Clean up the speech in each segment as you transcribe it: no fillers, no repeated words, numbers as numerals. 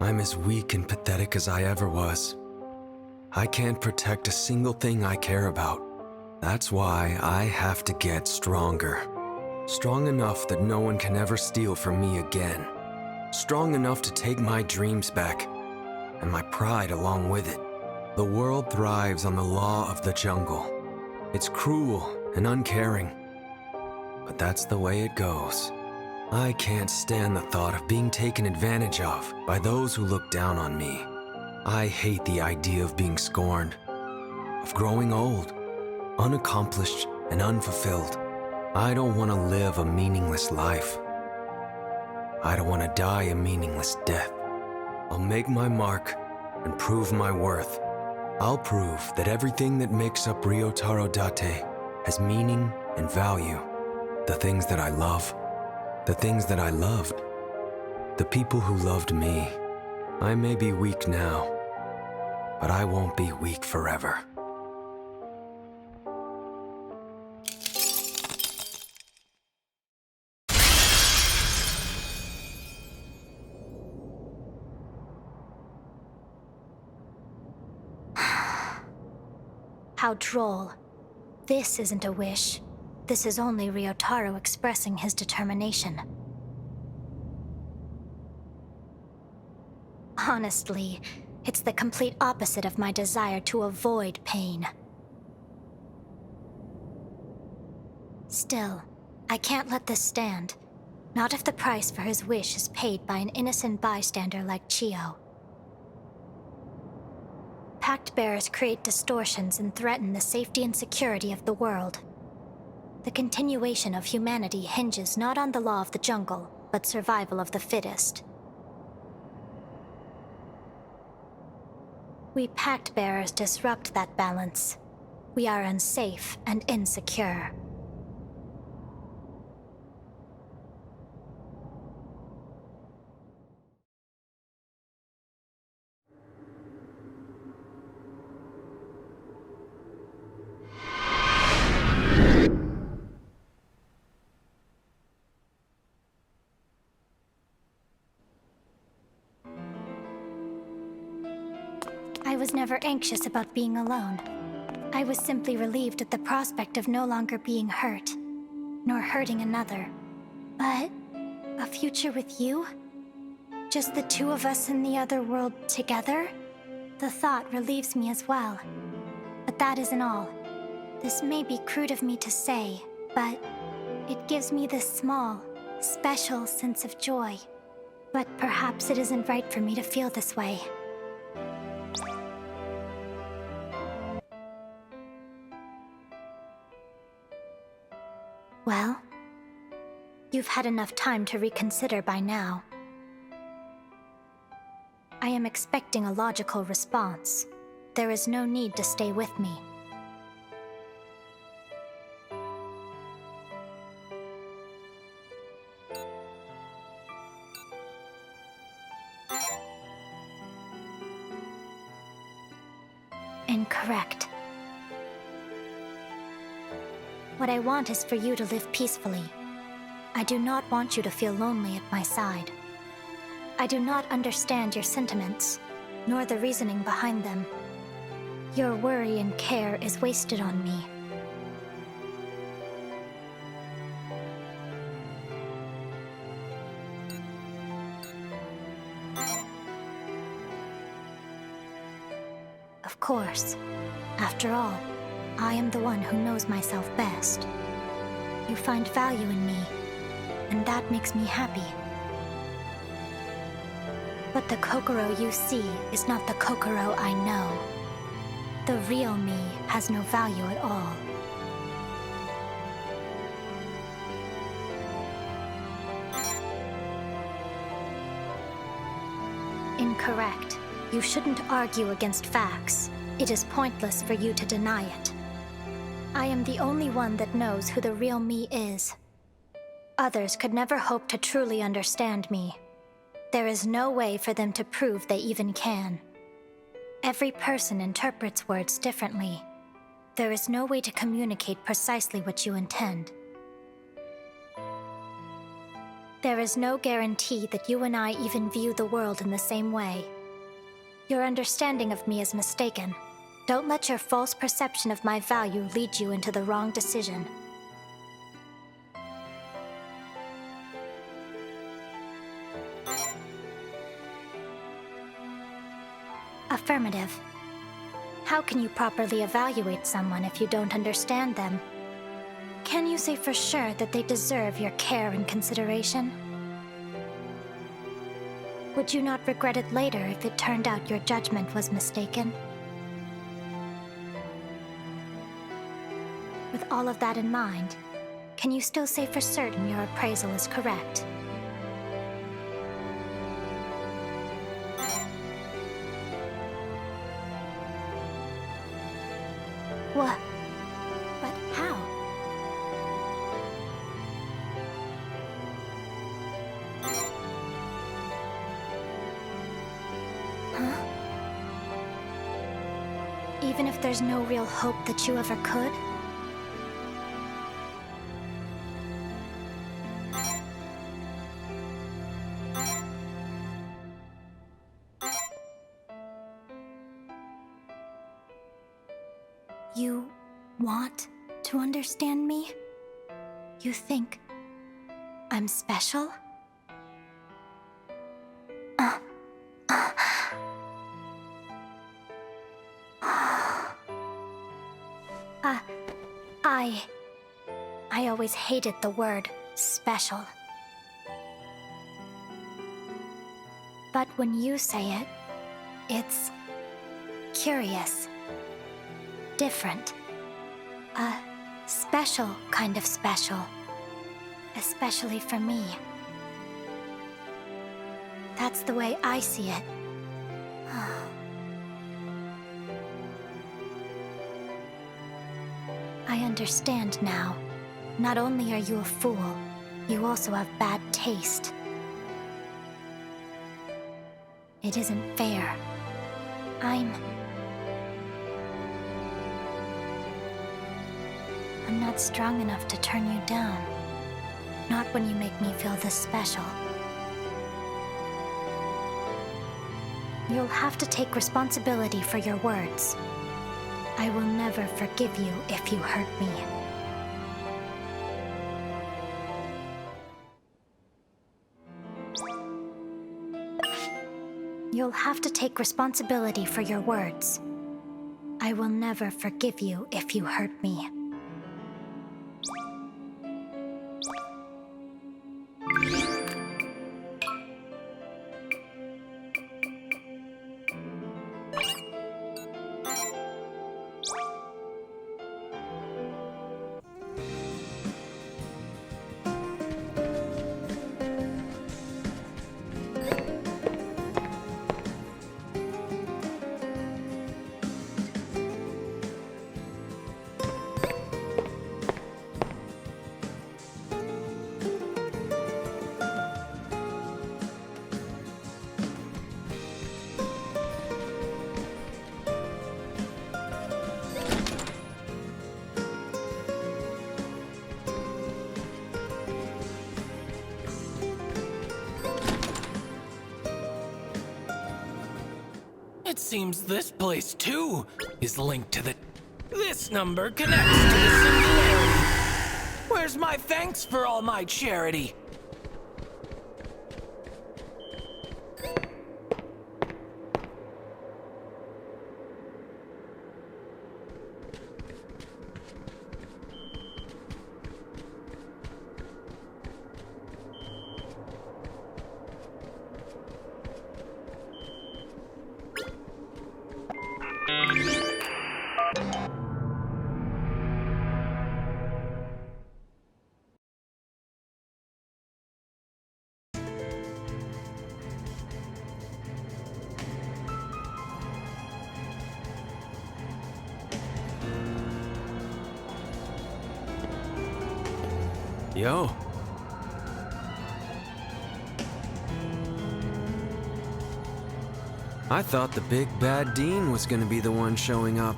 I'm as weak and pathetic as I ever was. I can't protect a single thing I care about. That's why I have to get stronger. Strong enough that no one can ever steal from me again. Strong enough to take my dreams back, and my pride along with it. The world thrives on the law of the jungle. It's cruel and uncaring, but that's the way it goes. I can't stand the thought of being taken advantage of by those who look down on me. I hate the idea of being scorned, of growing old, unaccomplished and unfulfilled. I don't want to live a meaningless life. I don't want to die a meaningless death. I'll make my mark and prove my worth. I'll prove that everything that makes up Ryotaro Date has meaning and value. The things that I love, the things that I loved, the people who loved me. I may be weak now, but I won't be weak forever. How droll. This isn't a wish. This is only Ryotaro expressing his determination. Honestly, it's the complete opposite of my desire to avoid pain. Still, I can't let this stand. Not if the price for his wish is paid by an innocent bystander like Chio. Pact Bearers create distortions and threaten the safety and security of the world. The continuation of humanity hinges not on the law of the jungle, but survival of the fittest. We Pact Bearers disrupt that balance. We are unsafe and insecure. I was never anxious about being alone. I was simply relieved at the prospect of no longer being hurt, nor hurting another. But a future with you? Just the two of us in the other world together? The thought relieves me as well. But that isn't all. This may be crude of me to say, but it gives me this small, special sense of joy. But perhaps it isn't right for me to feel this way. Well, you've had enough time to reconsider by now. I am expecting a logical response. There is no need to stay with me. Incorrect. What I want is for you to live peacefully. I do not want you to feel lonely at my side. I do not understand your sentiments, nor the reasoning behind them. Your worry and care is wasted on me. Of course. After all, I am the one who knows myself best. You find value in me, and that makes me happy. But the Kokoro you see is not the Kokoro I know. The real me has no value at all. Incorrect. You shouldn't argue against facts. It is pointless for you to deny it. I am the only one that knows who the real me is. Others could never hope to truly understand me. There is no way for them to prove they even can. Every person interprets words differently. There is no way to communicate precisely what you intend. There is no guarantee that you and I even view the world in the same way. Your understanding of me is mistaken. Don't let your false perception of my value lead you into the wrong decision. Affirmative. How can you properly evaluate someone if you don't understand them? Can you say for sure that they deserve your care and consideration? Would you not regret it later if it turned out your judgment was mistaken? With all of that in mind, can you still say for certain your appraisal is correct? What? But how? Huh? Even if there's no real hope that you ever could? You want to understand me? You think I'm special? I always hated the word special. But when you say it, it's curious. Different. A special kind of special. Especially for me. That's the way I see it. I understand now. Not only are you a fool, you also have bad taste. It isn't fair. I'm not strong enough to turn you down. Not when you make me feel this special. You'll have to take responsibility for your words. I will never forgive you if you hurt me. You'll have to take responsibility for your words. I will never forgive you if you hurt me. It seems this place, too, is linked to the... This number connects to the singularity. Where's my thanks for all my charity? Yo. I thought the big bad Dean was gonna be the one showing up.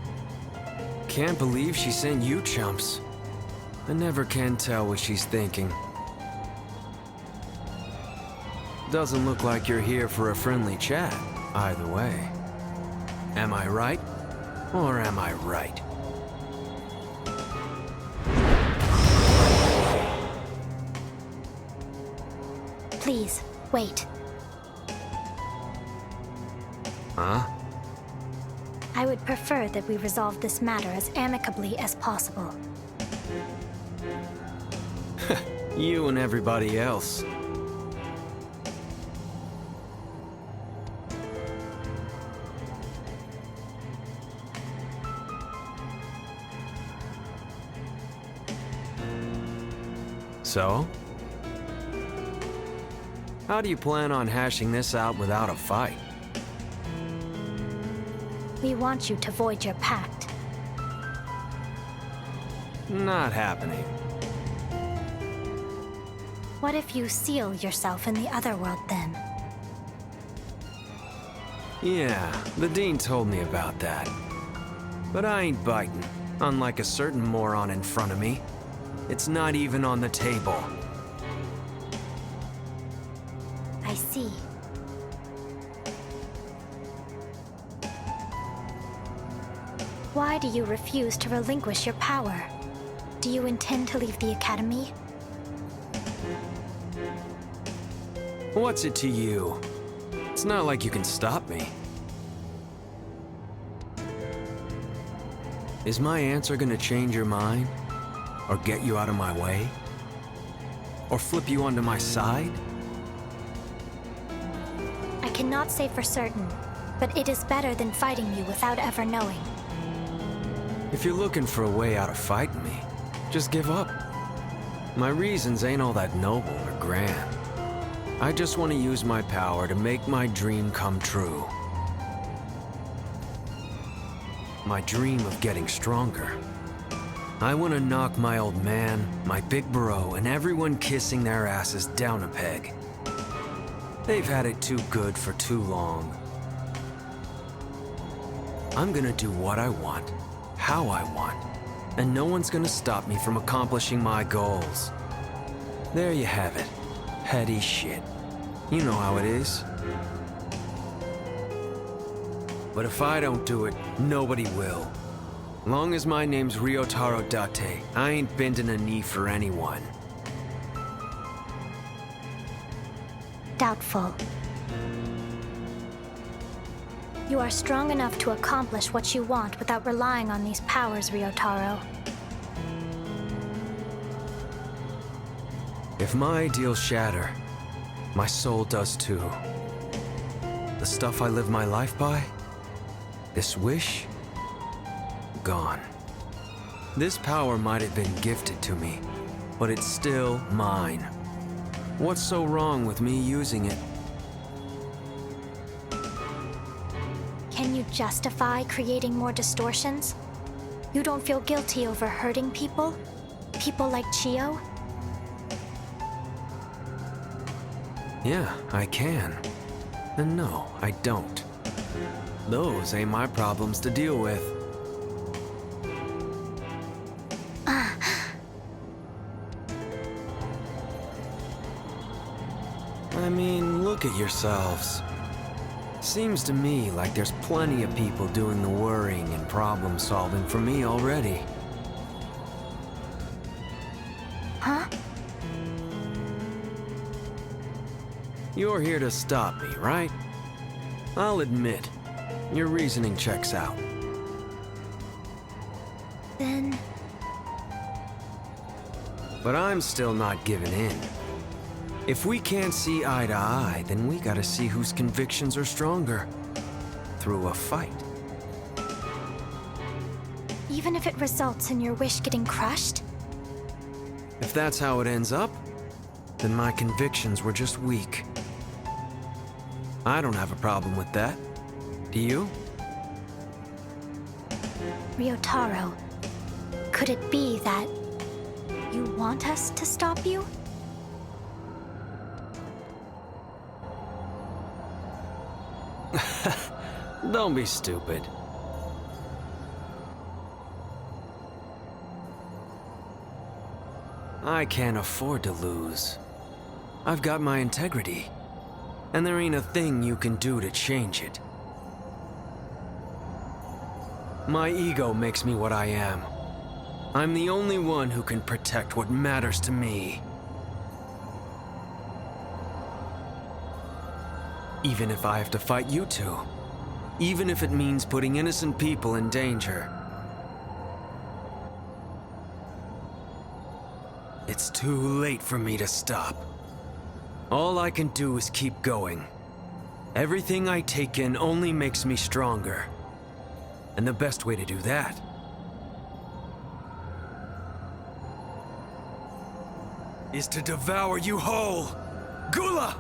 Can't believe she sent you chumps. I never can tell what she's thinking. Doesn't look like you're here for a friendly chat, either way. Am I right? Or am I right? Please, wait. Huh? I would prefer that we resolve this matter as amicably as possible. You and everybody else. So? How do you plan on hashing this out without a fight? We want you to void your pact. Not happening. What if you seal yourself in the otherworld then? Yeah, the Dean told me about that. But I ain't biting, unlike a certain moron in front of me. It's not even on the table. I see. Why do you refuse to relinquish your power? Do you intend to leave the Academy? What's it to you? It's not like you can stop me. Is my answer gonna change your mind? Or get you out of my way? Or flip you onto my side? I cannot say for certain, but it is better than fighting you without ever knowing. If you're looking for a way out of fighting me, just give up. My reasons ain't all that noble or grand. I just want to use my power to make my dream come true. My dream of getting stronger. I want to knock my old man, my big bro, and everyone kissing their asses down a peg. They've had it too good for too long. I'm gonna do what I want, how I want, and no one's gonna stop me from accomplishing my goals. There you have it. Petty shit. You know how it is. But if I don't do it, nobody will. Long as my name's Ryotaro Date, I ain't bending a knee for anyone. Doubtful. You are strong enough to accomplish what you want without relying on these powers, Ryotaro. If my ideals shatter, my soul does too. The stuff I live my life by? This wish? Gone. This power might have been gifted to me, but it's still mine. What's so wrong with me using it? Can you justify creating more distortions? You don't feel guilty over hurting people? People like Chio? Yeah, I can. And no, I don't. Those ain't my problems to deal with. I mean, look at yourselves. Seems to me like there's plenty of people doing the worrying and problem solving for me already. Huh? You're here to stop me, right? I'll admit, your reasoning checks out. Then... But I'm still not giving in. If we can't see eye to eye, then we gotta see whose convictions are stronger. Through a fight. even if it results in your wish getting crushed? If that's how it ends up, then my convictions were just weak. I don't have a problem with that. Do you? Ryotaro, could it be that you want us to stop you? Don't be stupid. I can't afford to lose. I've got my integrity. and there ain't a thing you can do to change it. My ego makes me what I am. I'm the only one who can protect what matters to me. Even if I have to fight you two. Even if it means putting innocent people in danger. It's too late for me to stop. All I can do is keep going. Everything I take in only makes me stronger. And the best way to do that is to devour you whole! Gula!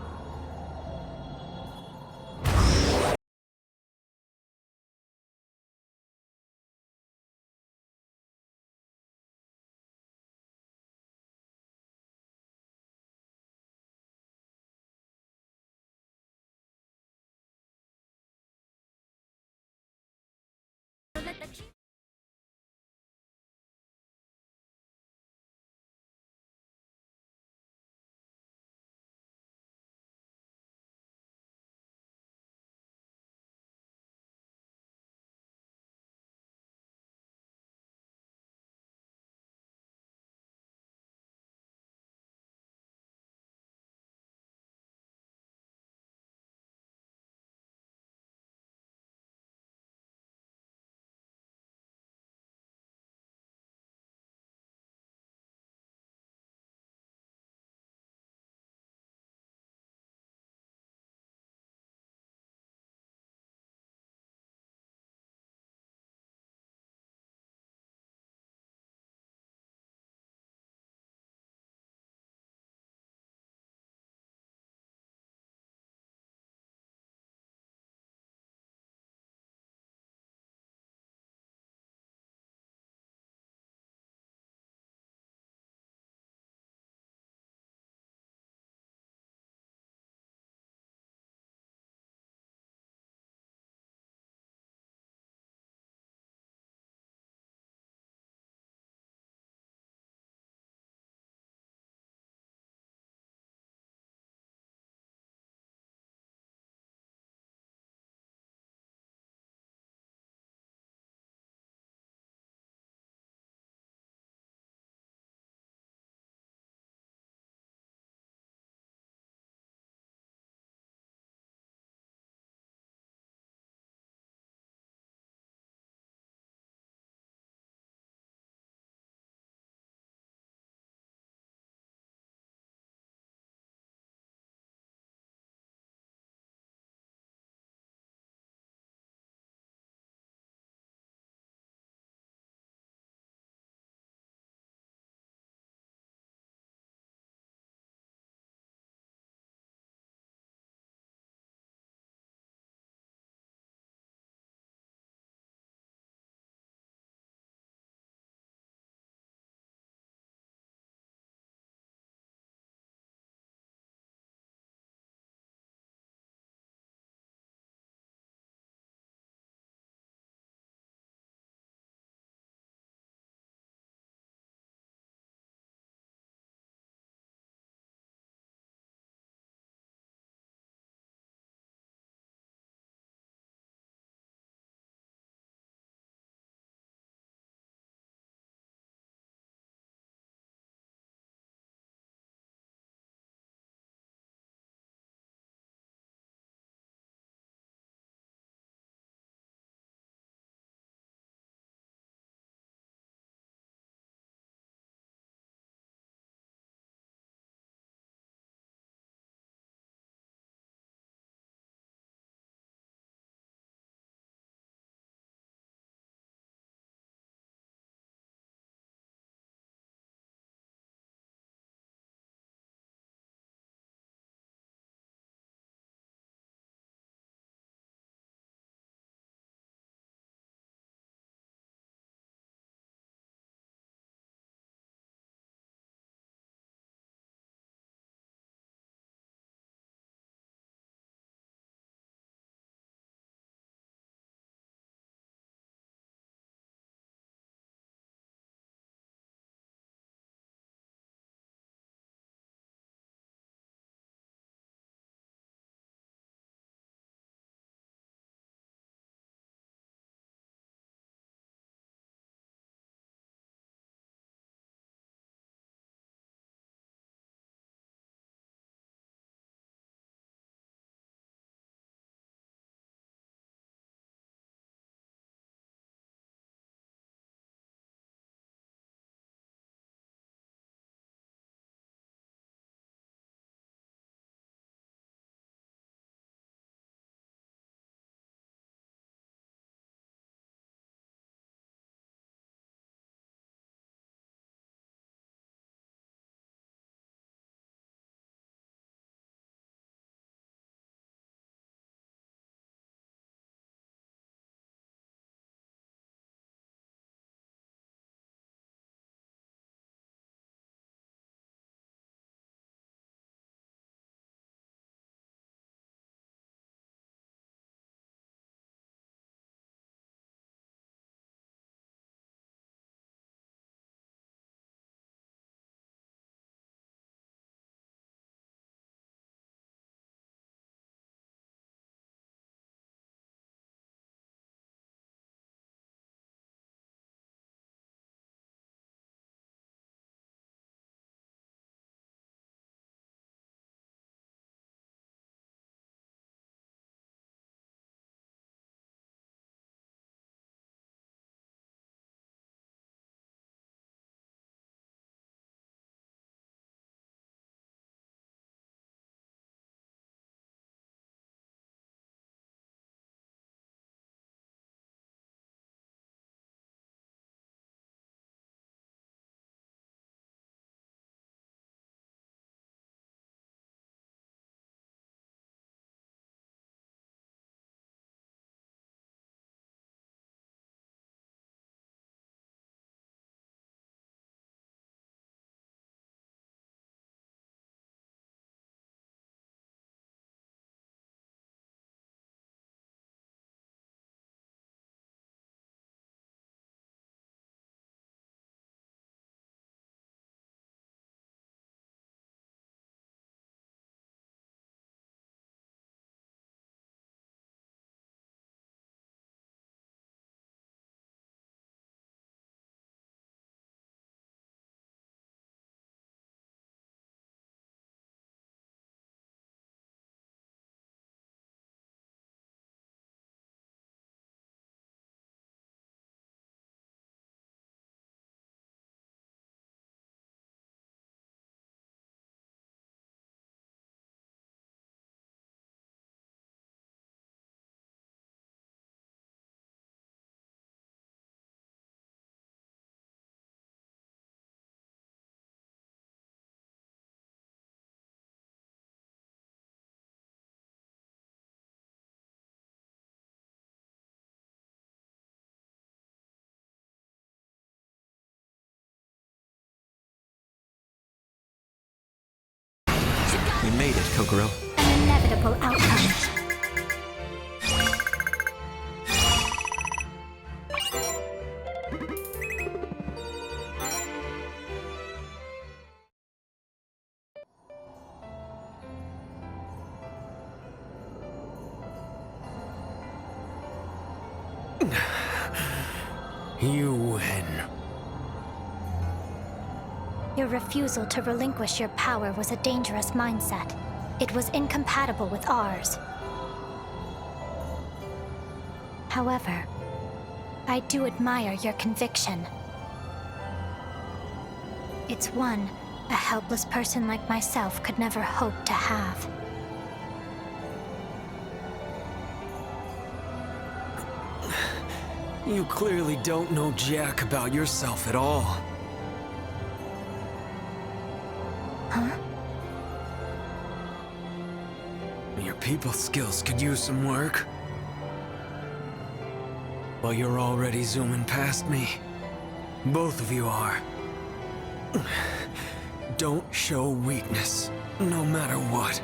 Kokoro. An inevitable outcome. You win. Your refusal to relinquish your power was a dangerous mindset. It was incompatible with ours. However, I do admire your conviction. It's one a helpless person like myself could never hope to have. You clearly don't know jack about yourself at all. Huh? Your people skills could use some work. Well, you're already zooming past me. Both of you are. Don't show weakness, no matter what.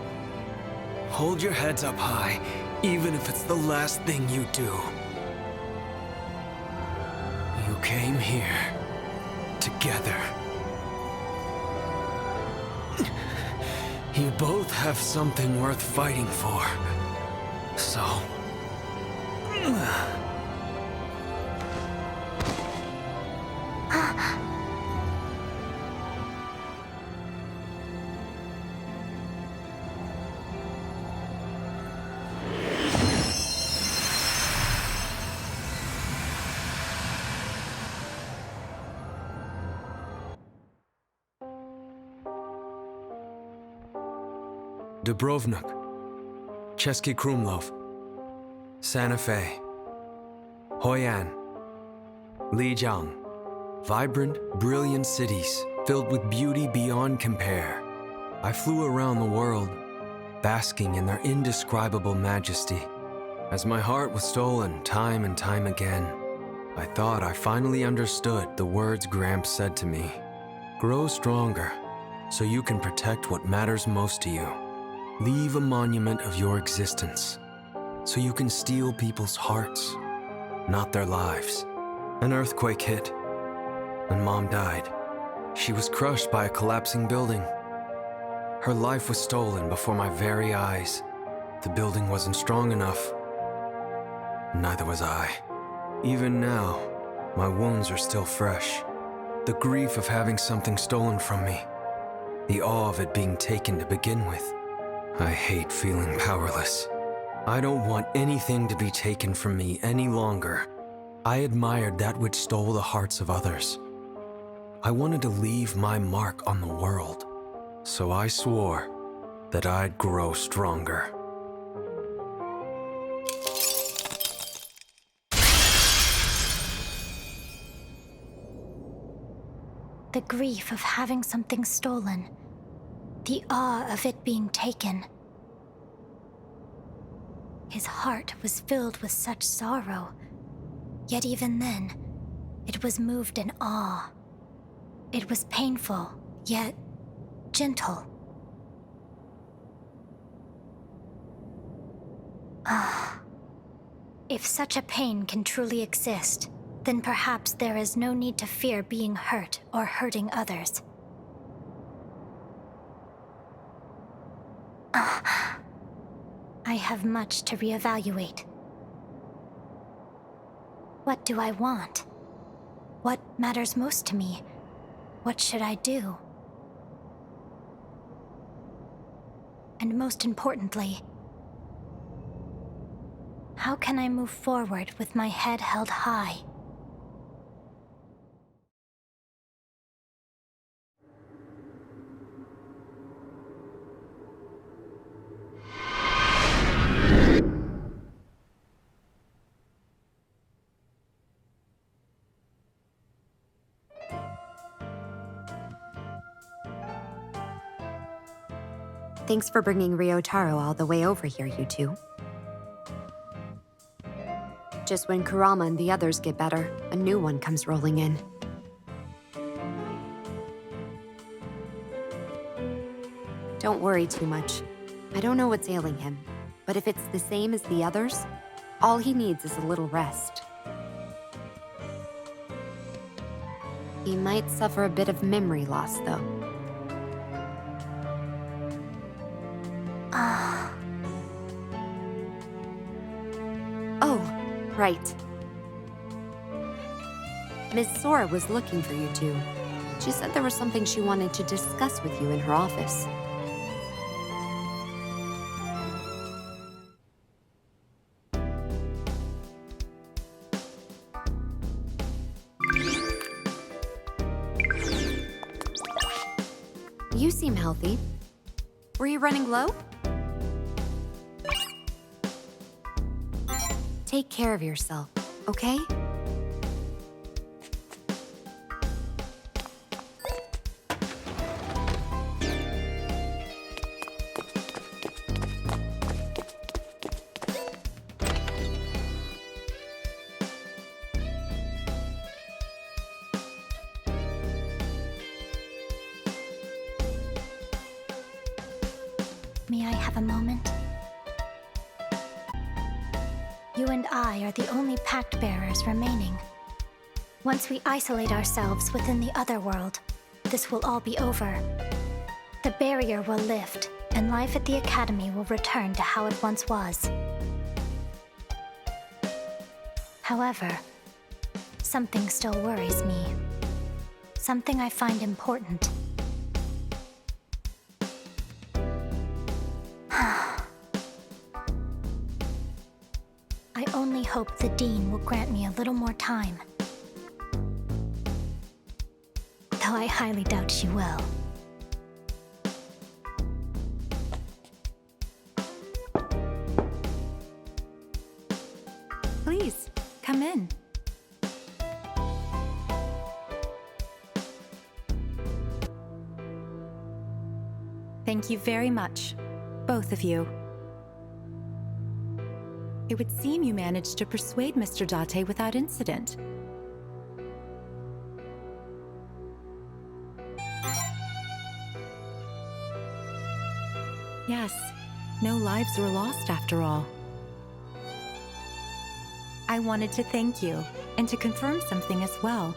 Hold your heads up high, even if it's the last thing you do. You came here together. You both have something worth fighting for. So... Dubrovnik, Český Krumlov, Santa Fe, Hoi An, Lijiang. Vibrant, brilliant cities filled with beauty beyond compare. I flew around the world, basking in their indescribable majesty. As my heart was stolen time and time again, I thought I finally understood the words Gramps said to me. Grow stronger, so you can protect what matters most to you. Leave a monument of your existence, so you can steal people's hearts, not their lives. An earthquake hit, and Mom died. She was crushed by a collapsing building. Her life was stolen before my very eyes. The building wasn't strong enough. Neither was I. Even now, my wounds are still fresh. The grief of having something stolen from me. The awe of it being taken to begin with. I hate feeling powerless. I don't want anything to be taken from me any longer. I admired that which stole the hearts of others. I wanted to leave my mark on the world, so I swore that I'd grow stronger. The grief of having something stolen. The awe of it being taken. His heart was filled with such sorrow, yet even then, it was moved in awe. It was painful, yet gentle. If such a pain can truly exist, then perhaps there is no need to fear being hurt or hurting others. I have much to reevaluate. What do I want? What matters most to me? What should I do? And most importantly, how can I move forward with my head held high? Thanks for bringing Ryotaro all the way over here, you two. Just when Kurama and the others get better, a new one comes rolling in. Don't worry too much. I don't know what's ailing him, but if it's the same as the others, all he needs is a little rest. He might suffer a bit of memory loss, though. Oh, right. Miss Sora was looking for you two. She said there was something she wanted to discuss with you in her office. You seem healthy. Were you running low? Take care of yourself, okay? May I have a moment? You and I are the only pact bearers remaining. Once we isolate ourselves within the other world, this will all be over. The barrier will lift, and life at the Academy will return to how it once was. However, something still worries me. Something I find important. I only hope the Dean will grant me a little more time. Though I highly doubt she will. Please, come in. Thank you very much, both of you. It would seem you managed to persuade Mr. Date without incident. Yes, no lives were lost after all. I wanted to thank you, and to confirm something as well.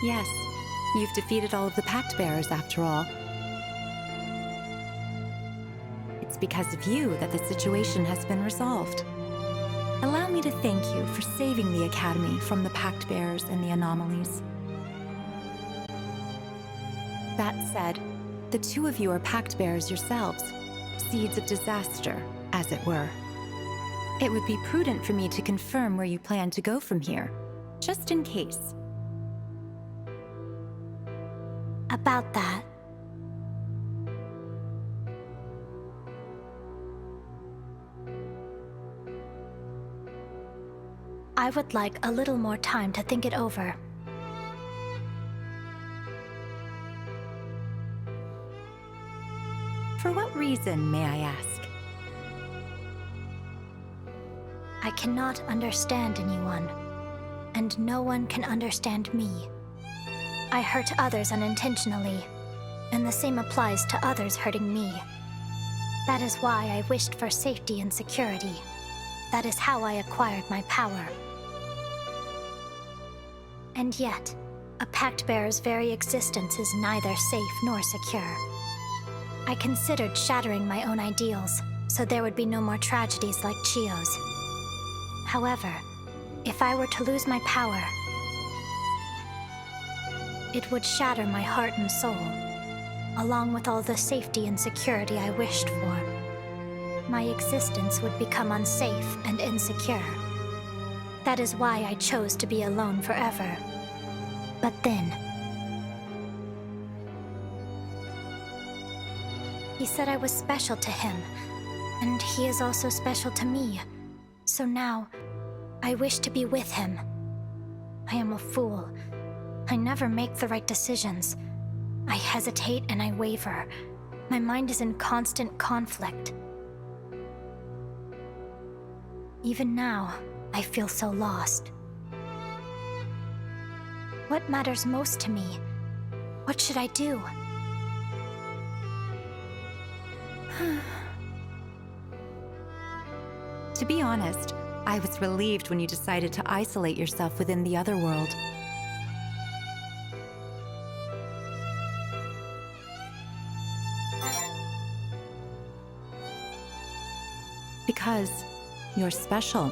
Yes, you've defeated all of the Pact Bearers after all. It's because of you that the situation has been resolved. Allow me to thank you for saving the Academy from the Pact Bearers and the anomalies. That said, the two of you are Pact Bearers yourselves, seeds of disaster, as it were. It would be prudent for me to confirm where you plan to go from here, just in case. About that, I would like a little more time to think it over. For what reason, may I ask? I cannot understand anyone, and no one can understand me. I hurt others unintentionally, and the same applies to others hurting me. That is why I wished for safety and security. That is how I acquired my power. And yet, a Pact Bearer's very existence is neither safe nor secure. I considered shattering my own ideals, so there would be no more tragedies like Chio's. However, if I were to lose my power, it would shatter my heart and soul, along with all the safety and security I wished for. My existence would become unsafe and insecure. That is why I chose to be alone forever. But then, he said I was special to him, and he is also special to me. So now, I wish to be with him. I am a fool. I never make the right decisions. I hesitate and I waver. My mind is in constant conflict. Even now, I feel so lost. What matters most to me? What should I do? To be honest, I was relieved when you decided to isolate yourself within the other world. Because you're special.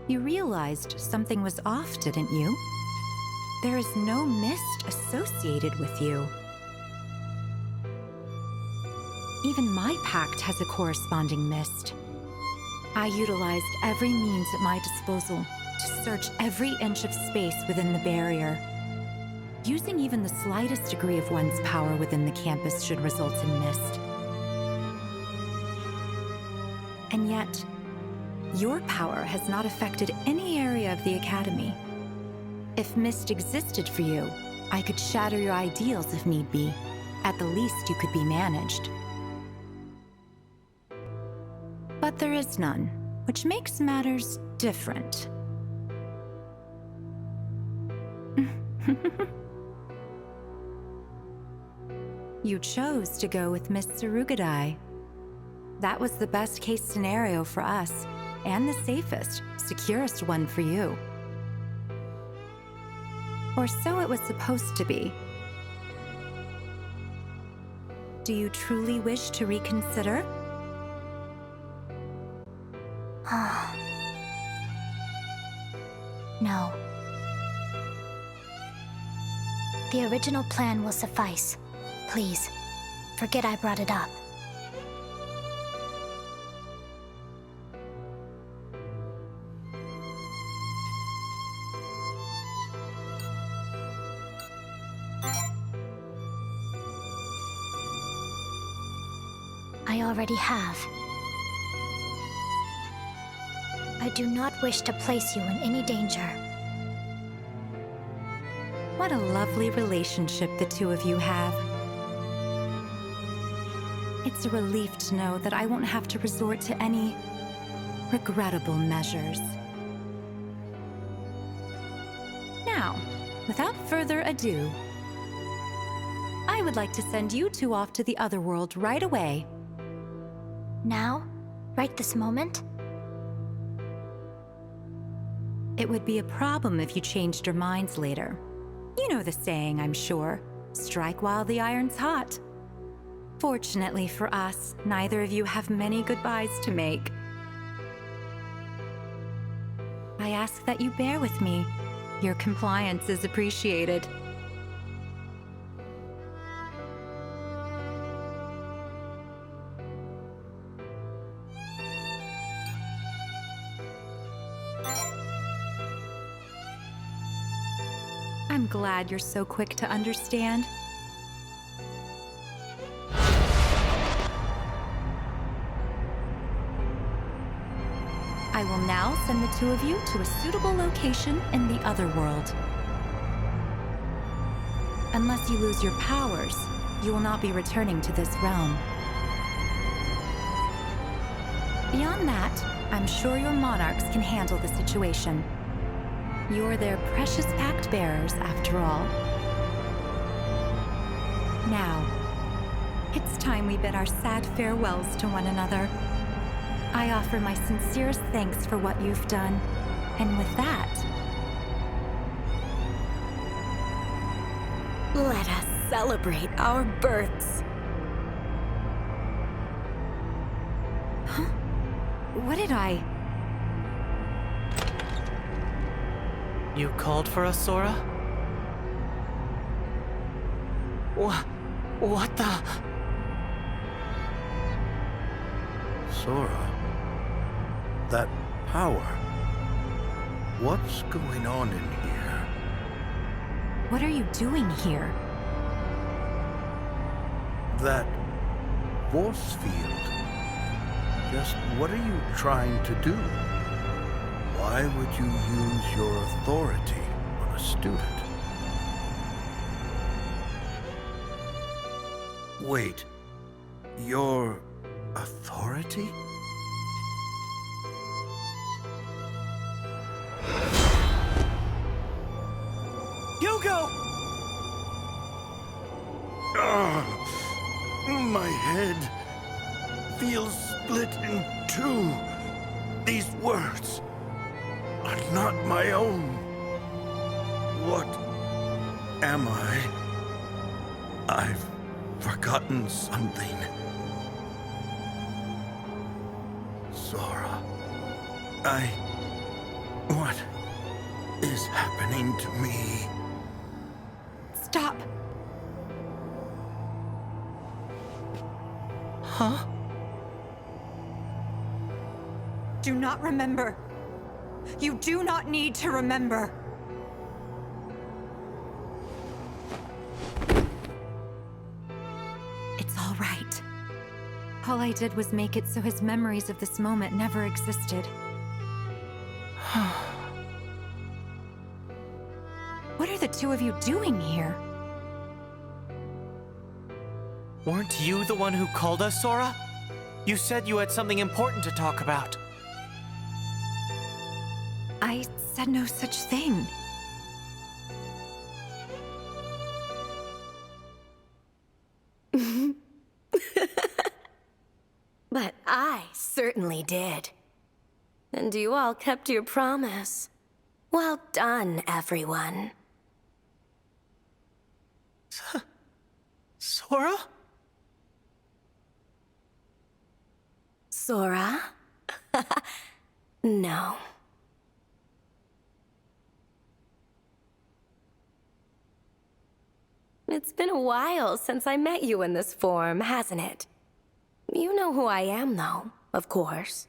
You realized something was off, didn't you? There is no mist associated with you. Even my pact has a corresponding mist. I utilized every means at my disposal to search every inch of space within the barrier. Using even the slightest degree of one's power within the campus should result in mist. And yet, your power has not affected any area of the Academy. If mist existed for you, I could shatter your ideals if need be. At the least, you could be managed. But there is none, which makes matters different. You chose to go with Miss Surugadai. That was the best case scenario for us, and the safest, securest one for you. Or so it was supposed to be. Do you truly wish to reconsider? No. The original plan will suffice. Please, forget I brought it up. I already have. I do not wish to place you in any danger. What a lovely relationship the two of you have. It's a relief to know that I won't have to resort to any regrettable measures. Now, without further ado, I would like to send you two off to the other world right away. Now? Right this moment? It would be a problem if you changed your minds later. You know the saying, I'm sure. Strike while the iron's hot. Fortunately for us, neither of you have many goodbyes to make. I ask that you bear with me. Your compliance is appreciated. I'm glad you're so quick to understand. I will now send the two of you to a suitable location in the other world. Unless you lose your powers, you will not be returning to this realm. Beyond that, I'm sure your monarchs can handle the situation. You're their precious pact bearers, after all. Now, it's time we bid our sad farewells to one another. I offer my sincerest thanks for what you've done, and with that, let us celebrate our births. Huh? What did I... You called for us, Sora? What the... Sora? That power? What's going on in here? What are you doing here? That force field. Just what are you trying to do? Why would you use your authority on a student? Wait, your authority? Hugo! My head feels split in two. These words are not my own. What am I? I've forgotten something. Sora. What is happening to me? Stop. Huh? Do not remember. You do not need to remember. It's all right. All I did was make it so his memories of this moment never existed. What are the two of you doing here? Weren't you the one who called us, Sora? You said you had something important to talk about. I said no such thing. But I certainly did. And you all kept your promise. Well done, everyone. Sora? Sora? No. It's been a while since I met you in this form, hasn't it? You know who I am, though, of course.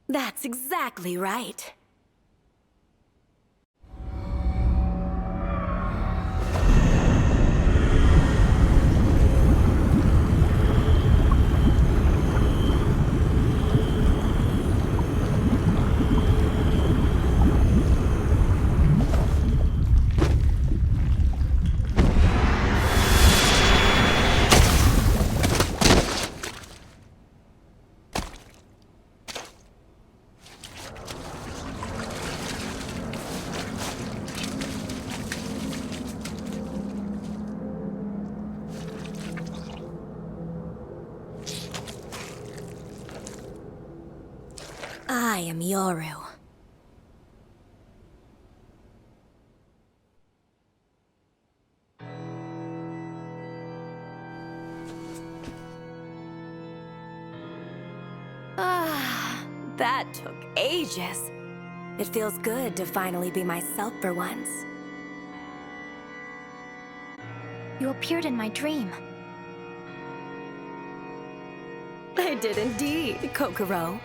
That's exactly right. I am Yoru. That took ages. It feels good to finally be myself for once. You appeared in my dream. I did indeed, Kokoro.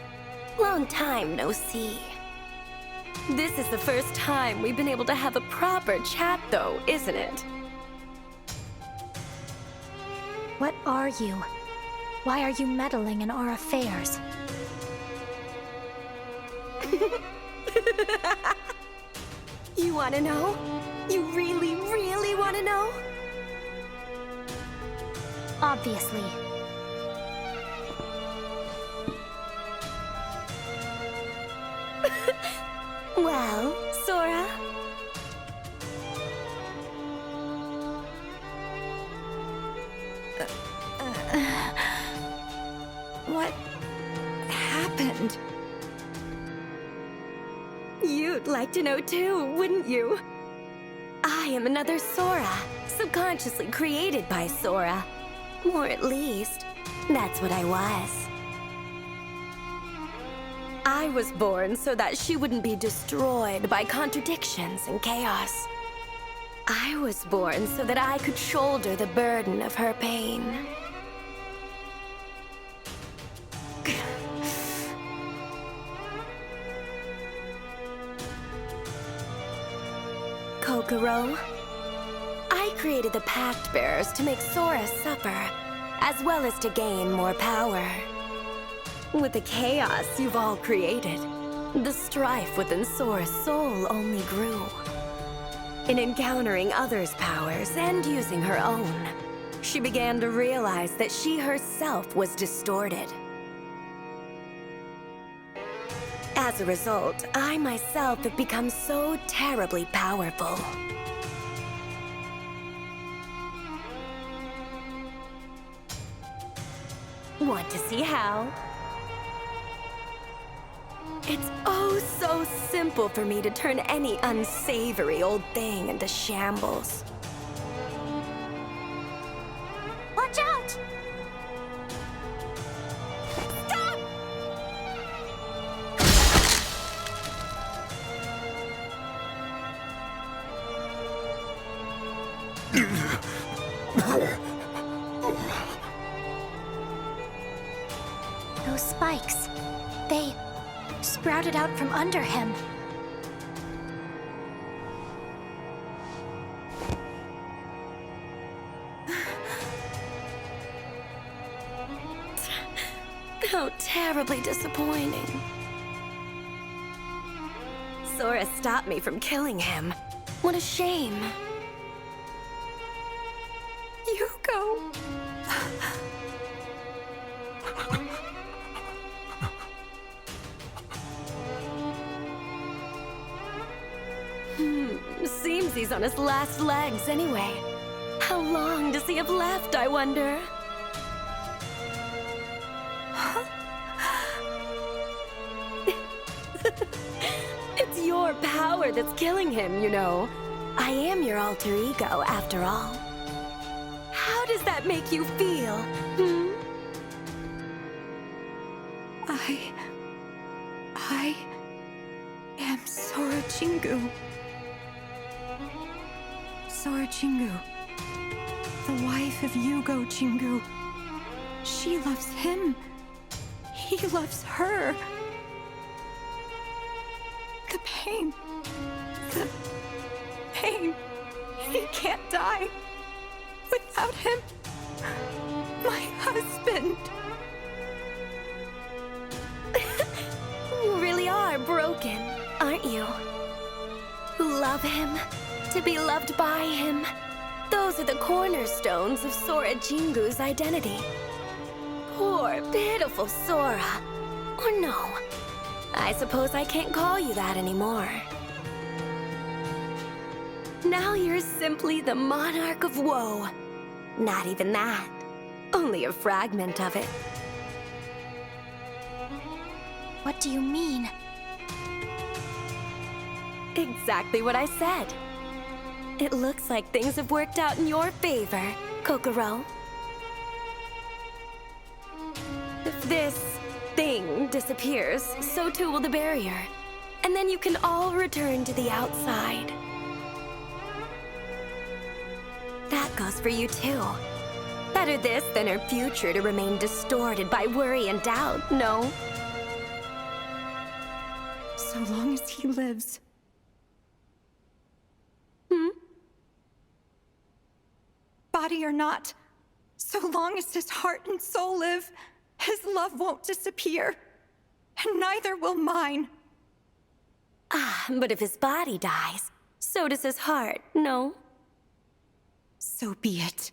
Long time no see. This is the first time we've been able to have a proper chat, though, isn't it? What are you? Why are you meddling in our affairs? You wanna know? You really, really wanna know? Obviously. Well, Sora? What happened? You'd like to know too, wouldn't you? I am another Sora, subconsciously created by Sora. Or at least, that's what I was. I was born so that she wouldn't be destroyed by contradictions and chaos. I was born so that I could shoulder the burden of her pain. Kokoro, I created the Pact Bearers to make Sora suffer, as well as to gain more power. With the chaos you've all created, the strife within Sora's soul only grew. In encountering others' powers and using her own, she began to realize that she herself was distorted. As a result, I myself have become so terribly powerful. Want to see how? It's oh so simple for me to turn any unsavory old thing into shambles. Watch out! Stop! Those spikes, they sprouted out from under him. How terribly disappointing. Sora stopped me from killing him. What a shame. Yuko. Seems he's on his last legs anyway. How long does he have left, I wonder? It's your power that's killing him, you know. I am your alter ego, after all. How does that make you feel, hmm? I am Sora Jingu. Sora Jingu, the wife of Yugo Jingu. She loves him. He loves her. The pain. He can't die without him. My husband. You really are broken, aren't you? Who love him, to be loved by him. Those are the cornerstones of Sora Jingu's identity. Poor, pitiful Sora. Or no, I suppose I can't call you that anymore. Now you're simply the Monarch of Woe. Not even that. Only a fragment of it. What do you mean? Exactly what I said. It looks like things have worked out in your favor, Kokoro. If this thing disappears, so too will the barrier. And then you can all return to the outside. That goes for you too. Better this than her future to remain distorted by worry and doubt, no? So long as he lives. Body or not, so long as his heart and soul live, his love won't disappear. And neither will mine. But if his body dies, so does his heart, no? So be it.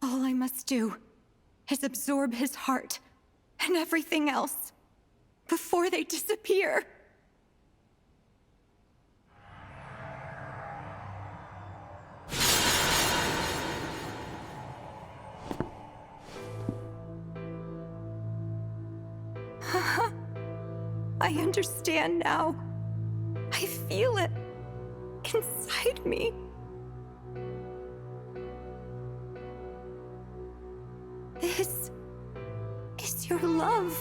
All I must do is absorb his heart and everything else before they disappear. I understand now. I feel it inside me. This is your love.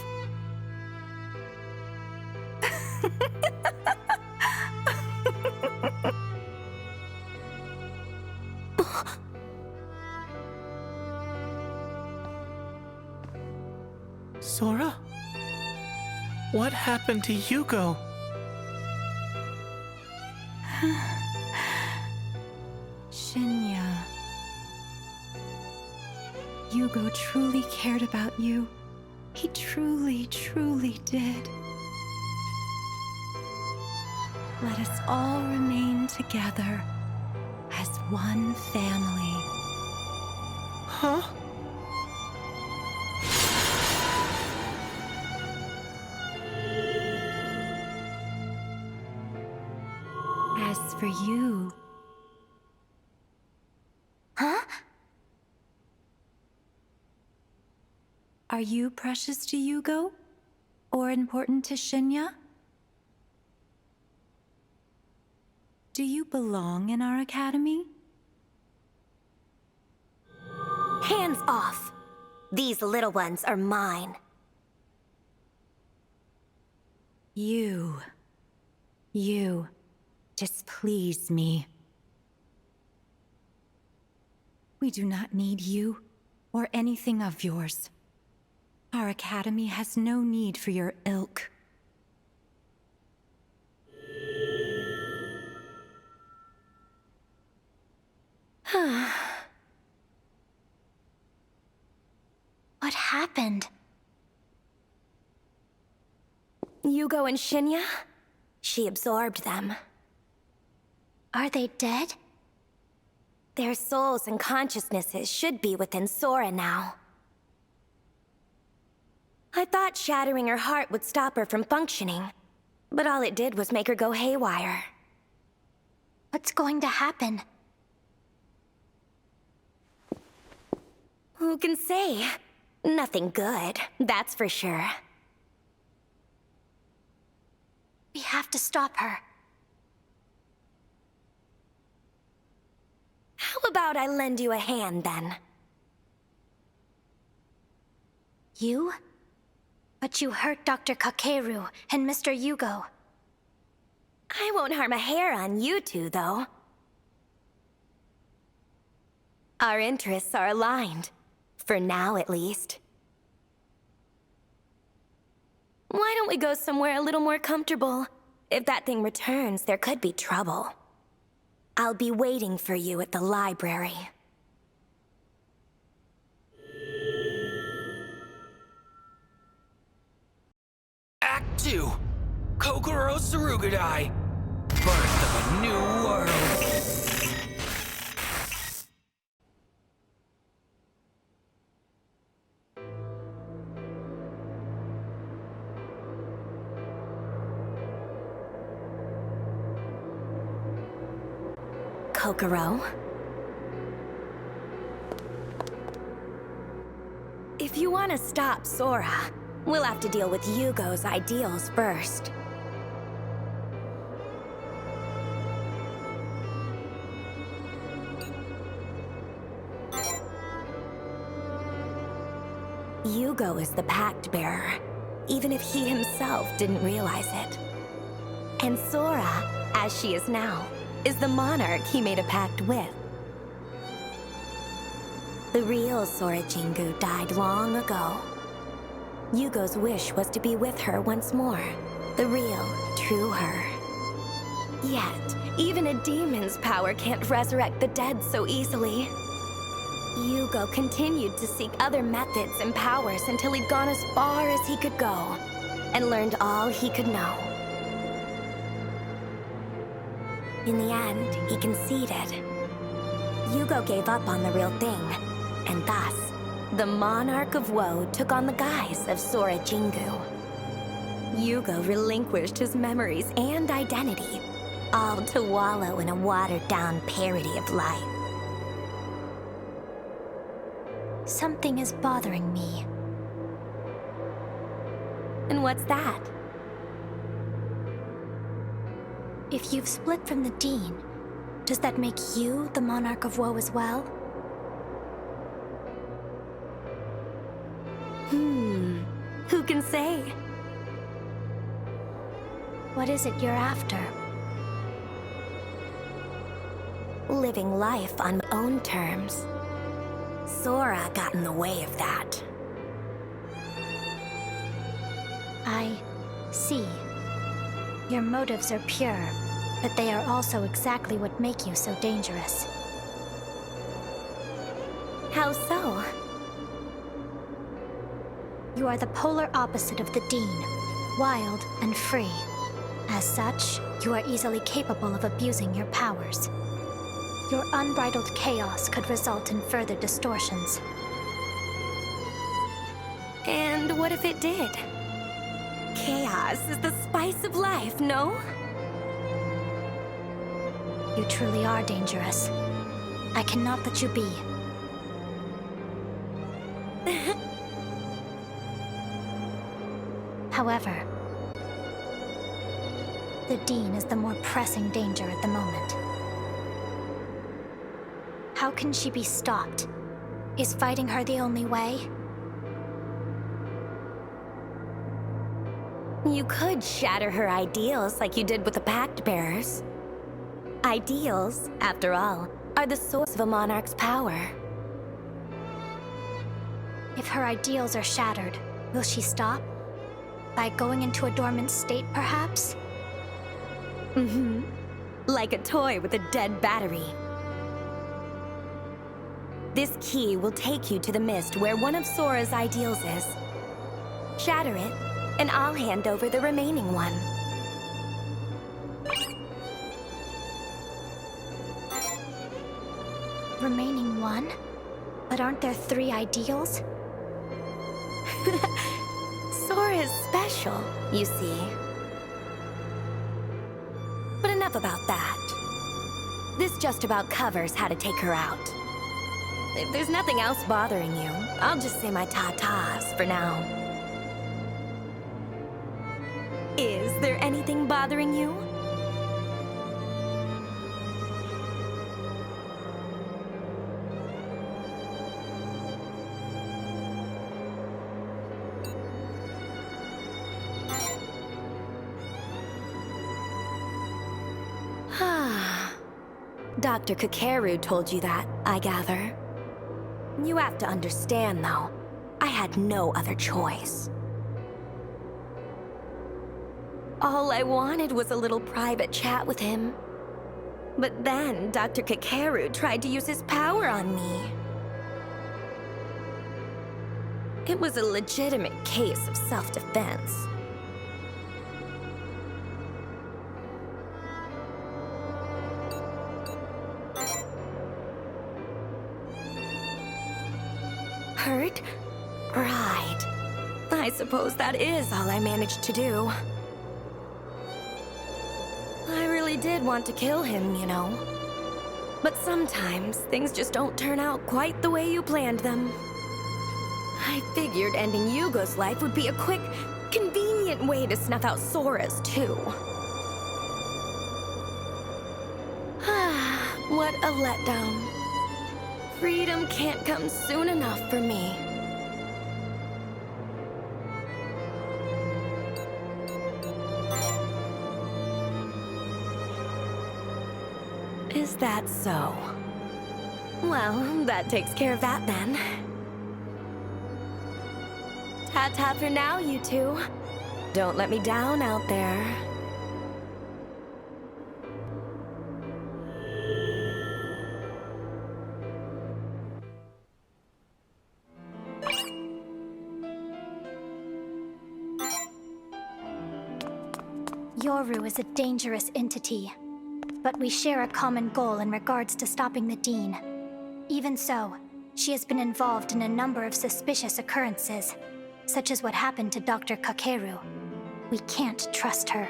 Sora? What happened to Yugo? Shinya. Yugo truly cared about you. He truly, truly did. Let us all remain together as one family. Huh? As for you... Huh? Are you precious to Yugo? Or important to Shinya? Do you belong in our academy? Hands off. These little ones are mine. You displease me. We do not need you, or anything of yours. Our academy has no need for your ilk. What happened? Yugo and Shinya? She absorbed them. Are they dead? Their souls and consciousnesses should be within Sora now. I thought shattering her heart would stop her from functioning, but all it did was make her go haywire. What's going to happen? Who can say? Nothing good, that's for sure. We have to stop her. How about I lend you a hand, then? You? But you hurt Dr. Kakeru and Mr. Yugo. I won't harm a hair on you two, though. Our interests are aligned. For now, at least. Why don't we go somewhere a little more comfortable? If that thing returns, there could be trouble. I'll be waiting for you at the library. Act 2. Kokoro Surugadai. Birth of a new world. Kokoro? If you want to stop Sora, we'll have to deal with Yugo's ideals first. Yugo is the Pact Bearer, even if he himself didn't realize it. And Sora, as she is now, is the Monarch he made a pact with. The real Sora Jingu died long ago. Yugo's wish was to be with her once more, the real, true her. Yet, even a demon's power can't resurrect the dead so easily. Yugo continued to seek other methods and powers until he'd gone as far as he could go, and learned all he could know. In the end, he conceded. Yugo gave up on the real thing, and thus, the Monarch of Woe took on the guise of Sora Jingu. Yugo relinquished his memories and identity, all to wallow in a watered-down parody of life. Something is bothering me. And what's that? If you've split from the Dean, does that make you the Monarch of Woe as well? Who can say? What is it you're after? Living life on my own terms. Sora got in the way of that. I see. Your motives are pure, but they are also exactly what make you so dangerous. How so? You are the polar opposite of the Dean, wild and free. As such, you are easily capable of abusing your powers. Your unbridled chaos could result in further distortions. And what if it did? Chaos is the spice of life, no? You truly are dangerous. I cannot let you be. However, the Dean is the more pressing danger at the moment. How can she be stopped? Is fighting her the only way? You could shatter her ideals like you did with the Pact Bearers. Ideals, after all, are the source of a monarch's power. If her ideals are shattered, will she stop? By going into a dormant state, perhaps? Mm-hmm. Like a toy with a dead battery. This key will take you to the mist where one of Sora's ideals is. Shatter it, and I'll hand over the remaining one. Remaining one? But aren't there 3 ideals? Sora's special, you see. But enough about that. This just about covers how to take her out. If there's nothing else bothering you, I'll just say my ta-tas for now. Is there anything bothering you? Dr. Kokoro told you that, I gather. You have to understand, though, I had no other choice. All I wanted was a little private chat with him. But then Dr. Kokoro tried to use his power on me. It was a legitimate case of self-defense. Hurt? Right. I suppose that is all I managed to do. I really did want to kill him, you know. But sometimes things just don't turn out quite the way you planned them. I figured ending Yugo's life would be a quick, convenient way to snuff out Sora's, too. What a letdown. Freedom can't come soon enough for me. Is that so? Well, that takes care of that then. Ta-ta for now, you two. Don't let me down out there. Yoru is a dangerous entity, but we share a common goal in regards to stopping the Dean. Even so, she has been involved in a number of suspicious occurrences, such as what happened to Dr. Kokoro. We can't trust her.